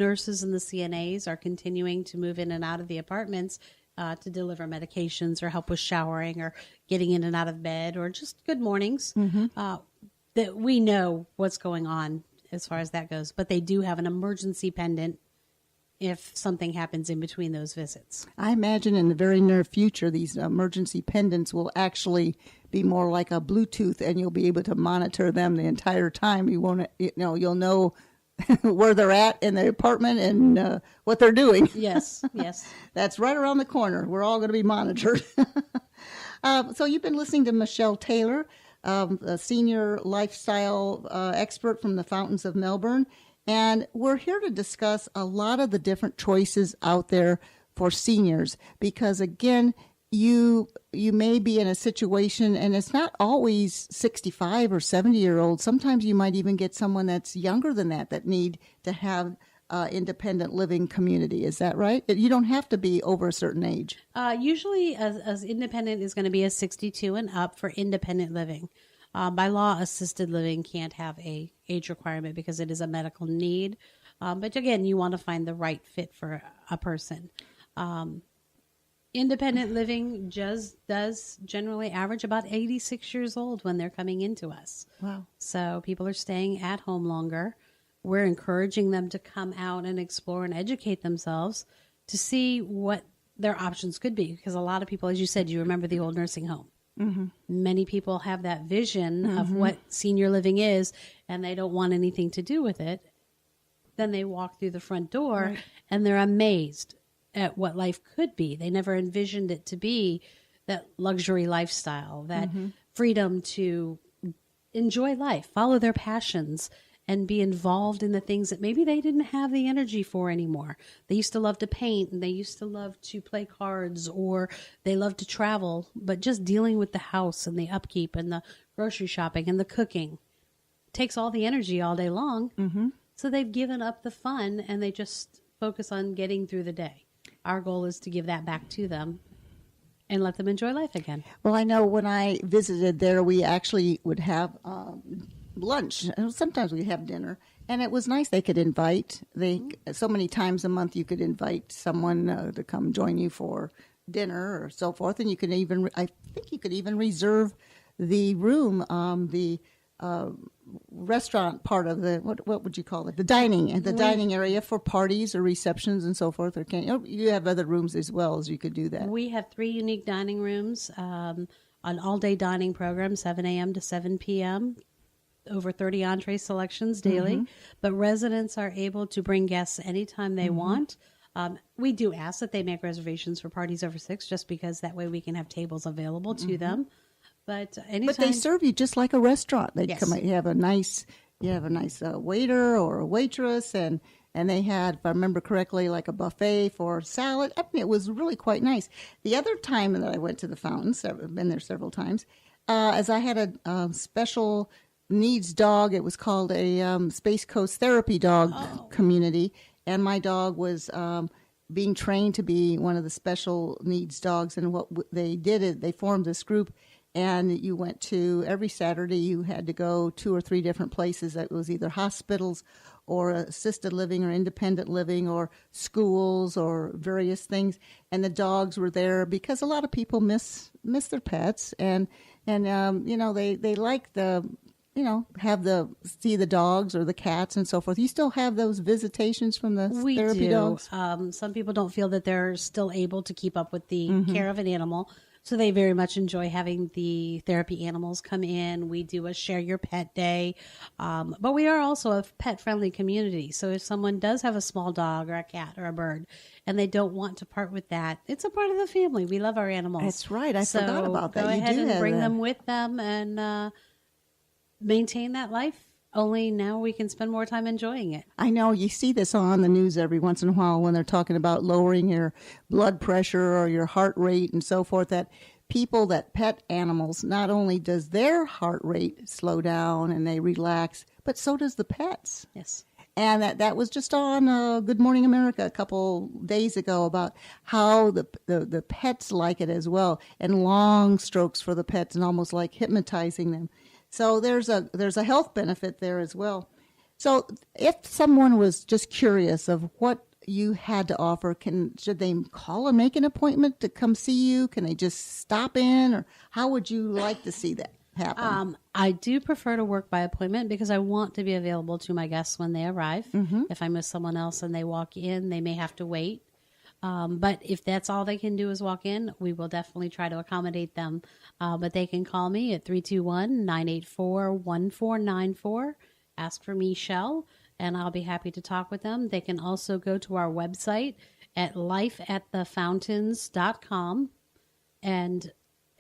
nurses and the CNAs are continuing to move in and out of the apartments to deliver medications or help with showering or getting in and out of bed or just good mornings. That we know what's going on as far as that goes. But they do have an emergency pendant if something happens in between those visits. I imagine in the very near future, these emergency pendants will actually be more like a Bluetooth, and you'll be able to monitor them the entire time. You'll know where they're at in the apartment and what they're doing. Yes. That's right around the corner. We're all going to be monitored. So you've been listening to Mechelle Taylor, a senior lifestyle expert from the Fountains of Melbourne. And we're here to discuss a lot of the different choices out there for seniors because, again, you may be in a situation, and it's not always 65 or 70-year-olds. Sometimes you might even get someone that's younger than that need to have independent living community. Is that right? You don't have to be over a certain age. Usually, as independent is going to be a 62 and up for independent living. By law, assisted living can't have a age requirement because it is a medical need. But again, you want to find the right fit for a person. Independent living does generally average about 86 years old when they're coming into us. Wow. So people are staying at home longer. We're encouraging them to come out and explore and educate themselves to see what their options could be. Because a lot of people, as you said, you remember the old nursing home. Mm-hmm. Many people have that vision of what senior living is, and they don't want anything to do with it. Then they walk through the front door, and they're amazed at what life could be. They never envisioned it to be that luxury lifestyle, that freedom to enjoy life, follow their passions, and be involved in the things that maybe they didn't have the energy for anymore. They used to love to paint, and they used to love to play cards, or they love to travel, but just dealing with the house and the upkeep and the grocery shopping and the cooking takes all the energy all day long. Mm-hmm. So they've given up the fun, and they just focus on getting through the day. Our goal is to give that back to them and let them enjoy life again. Well, I know when I visited there, we actually would have lunch. Sometimes we have dinner, and it was nice. They could invite. So many times a month you could invite someone to come join you for dinner or so forth, and you could even, I think you could even reserve the room, the restaurant part of the, what would you call it? The dining area for parties or receptions and so forth. Or you have other rooms as well as you could do that. We have 3 unique dining rooms, an all-day dining program, 7 a.m. to 7 p.m., over 30 entree selections daily, but residents are able to bring guests anytime they want. We do ask that they make reservations for parties over 6, just because that way we can have tables available to them. But anytime, but they serve you just like a restaurant. They Yes. come. You have a nice waiter or a waitress, and they had, if I remember correctly, like a buffet for salad. I mean, it was really quite nice. The other time that I went to the Fountains, I've been there several times, as I had a special needs dog. It was called a Space Coast Therapy Dog Community, and my dog was being trained to be one of the special needs dogs. And what they did is they formed this group, and you went to, every Saturday you had to go 2 or 3 different places. That was either hospitals or assisted living or independent living or schools or various things. And the dogs were there because a lot of people miss their pets, and they like the, see the dogs or the cats and so forth. You still have those visitations from the therapy dogs? Some people don't feel that they're still able to keep up with the care of an animal, so they very much enjoy having the therapy animals come in. We do a Share Your Pet Day, but we are also a pet-friendly community. So if someone does have a small dog or a cat or a bird, and they don't want to part with that, it's a part of the family. We love our animals. That's right. I forgot about that. Go ahead and bring them with them and maintain that life. Only now we can spend more time enjoying it. I know you see this on the news every once in a while when they're talking about lowering your blood pressure or your heart rate and so forth, that people that pet animals, not only does their heart rate slow down and they relax, but so does the pets. Yes. And that was just on Good Morning America a couple days ago about how the pets like it as well, and long strokes for the pets and almost like hypnotizing them. So there's a health benefit there as well. So if someone was just curious of what you had to offer, should they call or make an appointment to come see you? Can they just stop in, or how would you like to see that happen? I do prefer to work by appointment because I want to be available to my guests when they arrive. If I miss someone else and they walk in, they may have to wait. But if that's all they can do is walk in, we will definitely try to accommodate them. But they can call me at 321-984-1494. Ask for Mechelle, and I'll be happy to talk with them. They can also go to our website at lifeatthefountains.com and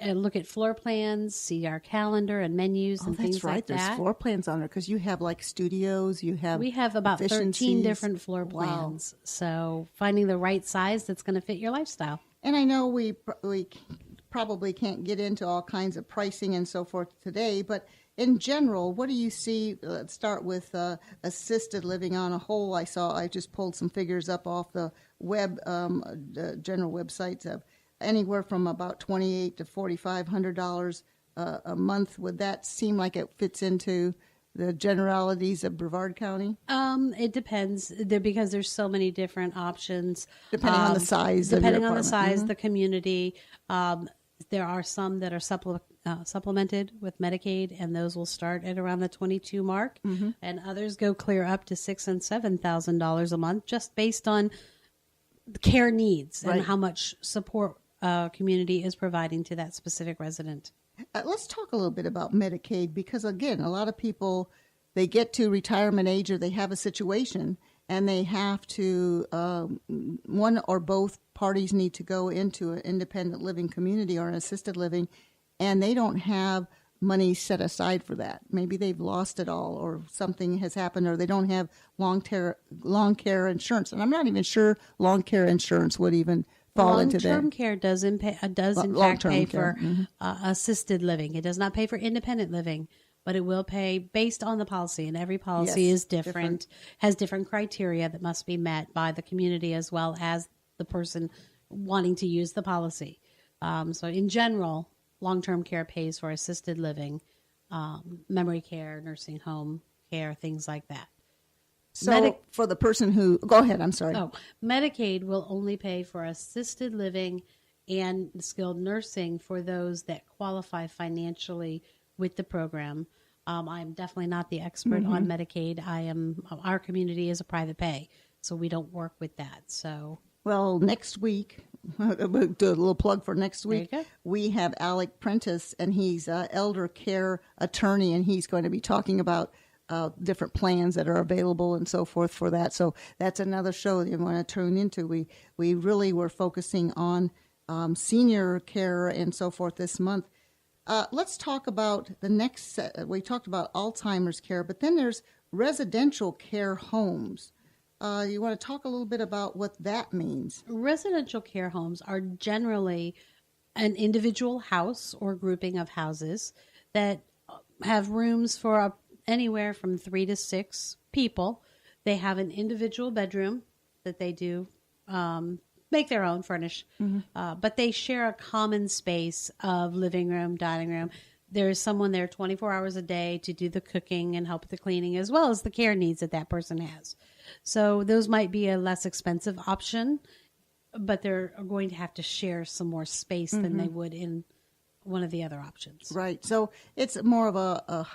look at floor plans, see our calendar and menus and things like that. There's floor plans on there because you have like studios. We have about 13 different floor plans. Wow. So finding the right size that's going to fit your lifestyle. And I know we probably can't get into all kinds of pricing and so forth today, but in general, what do you see? Let's start with assisted living on a whole. I just pulled some figures up off the web, general websites of anywhere from about $2,800 to $4,500 a month. Would that seem like it fits into the generalities of Brevard County? It depends because there's so many different options. Depending on the size of your Depending on the apartment. size, the community. There are some that are supplemented with Medicaid, and those will start at around the 22 mark, and others go clear up to $6,000 and $7,000 a month, just based on the care needs and how much support community is providing to that specific resident. Let's talk a little bit about Medicaid because, again, a lot of people, they get to retirement age or they have a situation and they have to, one or both parties need to go into an independent living community or an assisted living, and they don't have money set aside for that. Maybe they've lost it all or something has happened or they don't have long care insurance. And I'm not even sure long care insurance would even fall into that. Long-term care does in fact pay for assisted living. It does not pay for independent living, but it will pay based on the policy, and every policy is different, has different criteria that must be met by the community as well as the person wanting to use the policy. So in general, long-term care pays for assisted living, memory care, nursing home care, things like that. So for the person who, go ahead, I'm sorry. Medicaid will only pay for assisted living and skilled nursing for those that qualify financially with the program. I'm definitely not the expert on Medicaid. Our community is a private pay, so we don't work with that. So, well, next week, we'll do a little plug for next week. We have Alec Prentice, and he's an elder care attorney, and he's going to be talking about different plans that are available and so forth for that. So that's another show that you want to tune into. We really were focusing on senior care and so forth this month. Let's talk about the next set. We talked about Alzheimer's care, but then there's residential care homes. You want to talk a little bit about what that means? Residential care homes are generally an individual house or grouping of houses that have rooms for anywhere from 3 to 6 people. They have an individual bedroom that they do make their own, furnish, but they share a common space of living room, dining room. There's someone there 24 hours a day to do the cooking and help with the cleaning, as well as the care needs that person has. So those might be a less expensive option, but they're going to have to share some more space than they would in one of the other options. Right. So it's more of a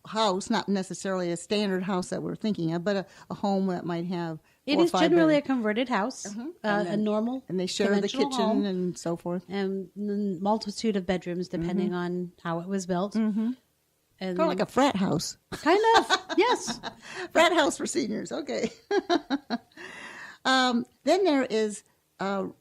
house, not necessarily a standard house that we're thinking of, but a home that might have It is generally a converted house, a normal, and they share the kitchen home, and so forth, and a multitude of bedrooms depending on how it was built. And kind of like a frat house. Kind of, yes. Frat house for seniors. Okay. Then there is that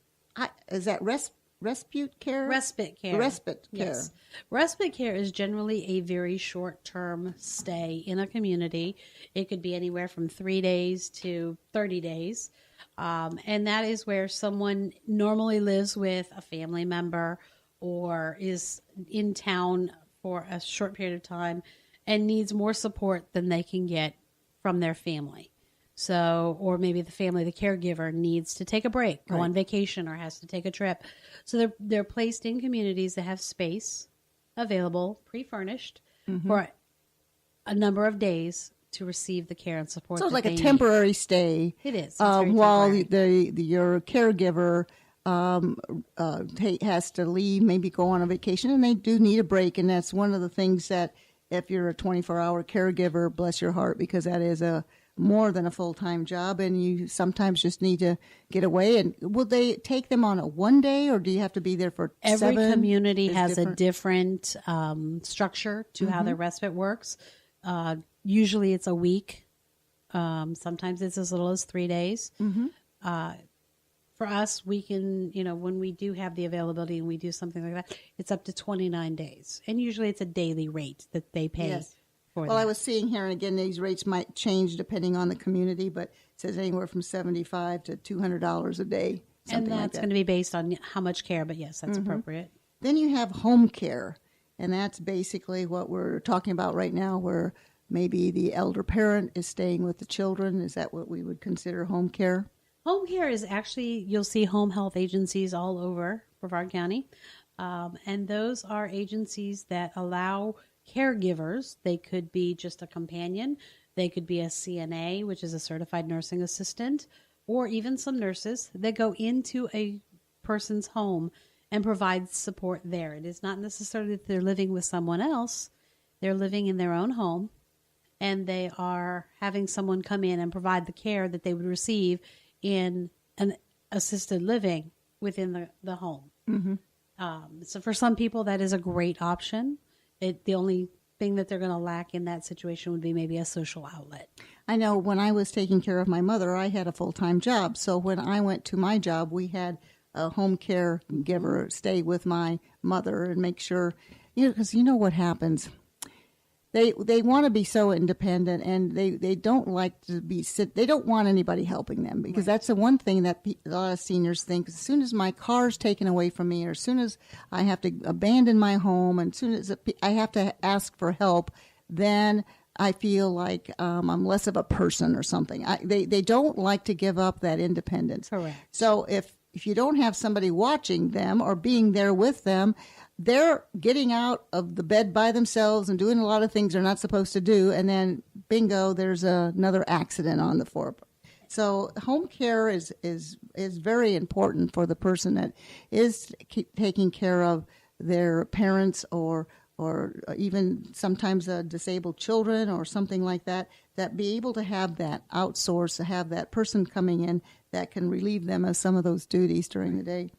respite care? Respite care. Respite care. Yes. Respite care is generally a very short-term stay in a community. It could be anywhere from 3 days to 30 days. And that is where someone normally lives with a family member or is in town for a short period of time and needs more support than they can get from their family. So, or maybe the family, the caregiver needs to take a break, go on vacation, or has to take a trip. So they're placed in communities that have space available, pre-furnished, for a number of days to receive the care and support. So it's that like a they temporary stay. need. It is. It's very while temporary. your caregiver has to leave, maybe go on a vacation, and they do need a break. And that's one of the things that if you're a 24-hour caregiver, bless your heart, because that is a more than a full-time job, and you sometimes just need to get away. And will they take them on a one day, or do you have to be there for Every 7? community Is has different? a different structure to how their respite works. Usually it's a week. Sometimes it's as little as 3 days. For us, we can, when we do have the availability and we do something like that, it's up to 29 days. And usually it's a daily rate that they pay. Yes. For Well, that. I was seeing here, and again, these rates might change depending on the community, but it says anywhere from $75 to $200 a day. And Something like that's that. going to be based on how much care, but yes, that's appropriate. Then you have home care, and that's basically what we're talking about right now, where maybe the elder parent is staying with the children. Is that what we would consider home care? Home care is actually, you'll see home health agencies all over Brevard County. And those are agencies that allow caregivers. They could be just a companion. They could be a CNA, which is a certified nursing assistant, or even some nurses that go into a person's home and provide support there. It is not necessarily that they're living with someone else. They're living in their own home, and they are having someone come in and provide the care that they would receive in an assisted living within the home. So for some people, that is a great option. The only thing that they're going to lack in that situation would be maybe a social outlet. I know when I was taking care of my mother, I had a full-time job. So when I went to my job, we had a home care giver stay with my mother and make sure, because you know what happens. They want to be so independent, and they don't like to they don't want anybody helping them, because that's the one thing that a lot of seniors think. As soon as my car's taken away from me, or as soon as I have to abandon my home, and as soon as I have to ask for help, then I feel like I'm less of a person or something. They don't like to give up that independence. Correct. So if you don't have somebody watching them or being there with them, they're getting out of the bed by themselves and doing a lot of things they're not supposed to do, and then bingo, there's another accident on the floor. So home care is very important for the person that is taking care of their parents or even sometimes disabled children or something like that, that be able to have that outsource, to have that person coming in that can relieve them of some of those duties during the day.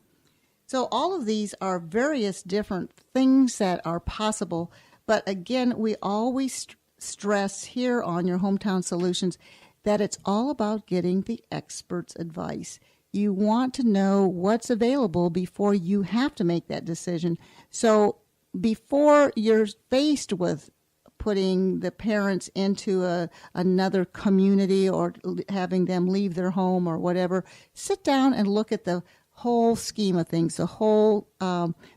So all of these are various different things that are possible. But again, we always stress here on Your Hometown Solutions that it's all about getting the experts' advice. You want to know what's available before you have to make that decision. So before you're faced with putting the parents into another community or having them leave their home or whatever, sit down and look at the whole scheme of things, the whole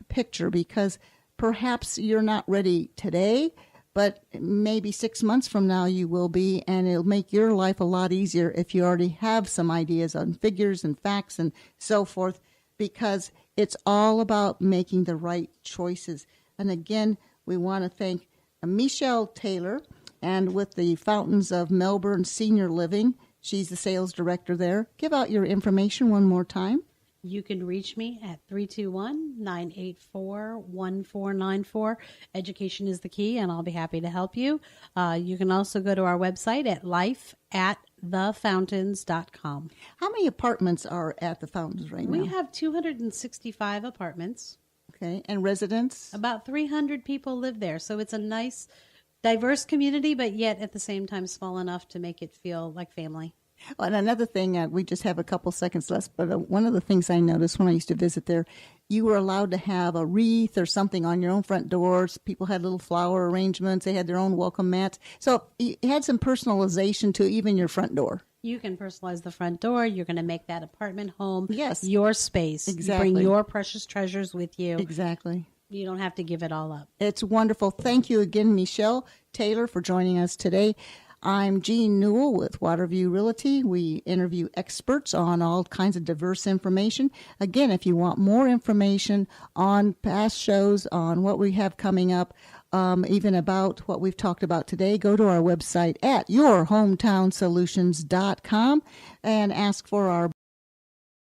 picture, because perhaps you're not ready today, but maybe 6 months from now you will be, and it'll make your life a lot easier if you already have some ideas on figures and facts and so forth, because it's all about making the right choices. And again, we want to thank Mechelle Taylor, and with the Fountains of Melbourne Senior Living, she's the sales director there. Give out your information one more time. You can reach me at 321-984-1494. Education is the key, and I'll be happy to help you. You can also go to our website at life@thefountains.com. How many apartments are at the Fountains right now? We have 265 apartments. Okay, and residents? About 300 people live there, so it's a nice, diverse community, but yet at the same time small enough to make it feel like family. And another thing, we just have a couple seconds left, but one of the things I noticed when I used to visit there, you were allowed to have a wreath or something on your own front doors. People had little flower arrangements. They had their own welcome mats. So it had some personalization to even your front door. You can personalize the front door. You're going to make that apartment home your space. Exactly. You bring your precious treasures with you. Exactly. You don't have to give it all up. It's wonderful. Thank you again, Mechelle Taylor, for joining us today. I'm Jean Newell with Waterview Realty. We interview experts on all kinds of diverse information. Again, if you want more information on past shows, on what we have coming up, even about what we've talked about today, go to our website at yourhometownsolutions.com and ask for our